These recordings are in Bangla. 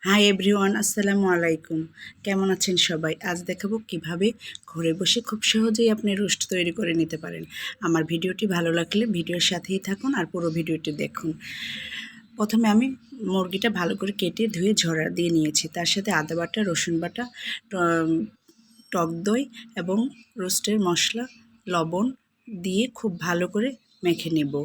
হাই এভরিওয়ান, আসসালামু আলাইকুম। কেমন আছেন সবাই? আজ দেখাবো কিভাবে ঘরে বসে খুব সহজেই আপনি রোস্ট তৈরি করে নিতে পারেন। আমার ভিডিওটি ভালো লাগলে ভিডিওর সাথেই থাকুন আর পুরো ভিডিওটি দেখুন। প্রথমে আমি মুরগিটা ভালো করে কেটে ধুয়ে ঝরা দিয়ে নিয়েছি। তার সাথে আদা বাটা, রসুন বাটা, টক দই এবং রোস্টের মশলা, লবণ দিয়ে খুব ভালো করে মেখে নেব।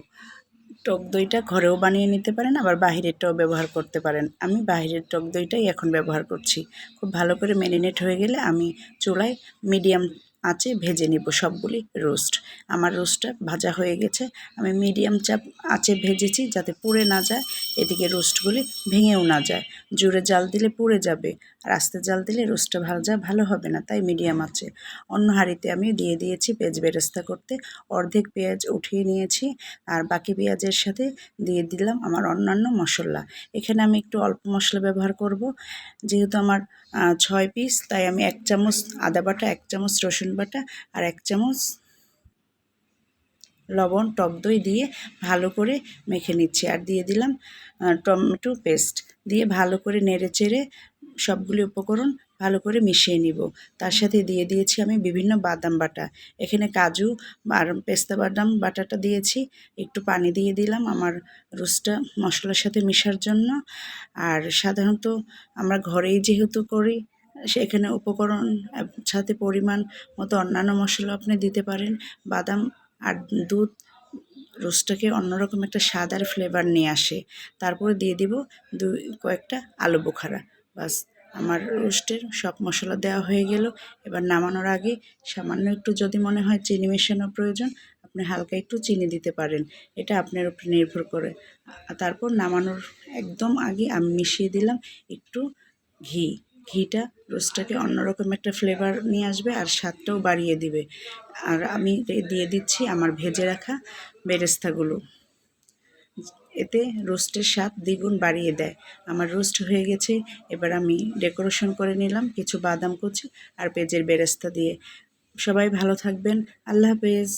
টক দইটা ঘরেও বানিয়ে নিতে পারেন, আবার বাহিরেরটাও ব্যবহার করতে পারেন। আমি বাহিরের টক দইটাই এখন ব্যবহার করছি। খুব ভালো করে ম্যারিনেট হয়ে গেলে আমি চুলায় মিডিয়াম আঁচে ভেজে নেব সবগুলি রোস্ট। আমার রোস্টটা ভাজা হয়ে গেছে। আমি মিডিয়াম চাপ আঁচে ভেজেছি যাতে পুড়ে না যায়, এদিকে রোস্টগুলি ভেঙেও না যায়। জোরে জাল দিলে পুড়ে যাবে, আর আস্তে জাল দিলে রোস্টটা ভালো হবে না, তাই মিডিয়াম আঁচে। অন্য হাঁড়িতে আমি দিয়ে দিয়েছি পেঁয়াজ বেরেস্তা করতে। অর্ধেক পেঁয়াজ উঠিয়ে নিয়েছি, আর বাকি পেঁয়াজের সাথে দিয়ে দিলাম আমার অন্যান্য মশলা। এখানে আমি একটু অল্প মশলা ব্যবহার করব, যেহেতু আমার 6 পিস, তাই আমি 1 চামচ আদা বাটা, 1 চামচ রসুন বাটা আর 1 চামচ লবণ, টক দই দিয়ে ভালো করে মেখে নিচ্ছি। আর দিয়ে দিলাম টমেটো পেস্ট দিয়ে ভালো করে নেড়ে চেড়ে সবগুলি উপকরণ ভালো করে মিশিয়ে নিব। তার সাথে দিয়ে দিয়েছি আমি বিভিন্ন বাদাম বাটা। এখানে কাজু আর পেস্তা বাদাম বাটাটা দিয়েছি। একটু পানি দিয়ে দিলাম আমার রোস্টটা মশলার সাথে মিশার জন্য। আর সাধারণত আমরা ঘরেই যেহেতু করি, সেখানে উপকরণ সাথে পরিমাণ মতো অন্যান্য মশলা আপনি দিতে পারেন। বাদাম আর দুধ রোস্টটাকে অন্যরকম একটা স্বাদ আর ফ্লেভার নিয়ে আসে। তারপরে দিয়ে দিব কয়েকটা আলু বোখারা। বাস, আমার রোস্টের সব মশলা দেওয়া হয়ে গেল। এবার নামানোর আগে সামান্য একটু যদি মনে হয় চিনি মেশানোর প্রয়োজন, আপনি হালকা একটু চিনি দিতে পারেন। এটা আপনার উপর নির্ভর করে। তারপর নামানোর একদম আগে আমি মিশিয়ে দিলাম একটু ঘি। ঘিটা রোস্টটাকে অন্যরকম একটা ফ্লেভার নিয়ে আসবে আর স্বাদটাও বাড়িয়ে দিবে। আর আমি দিয়ে দিচ্ছি আমার ভেজে রাখা বেরেস্তাগুলো। এতে রোস্টের স্বাদ দ্বিগুণ বাড়িয়ে দেয়। আমার রোস্ট হয়ে গেছে। এবার আমি ডেকোরেশন করে নিলাম কিছু বাদাম কুচি আর পেঁয়াজের বেরেস্তা দিয়ে। সবাই ভালো থাকবেন। আল্লাহ হাফেজ।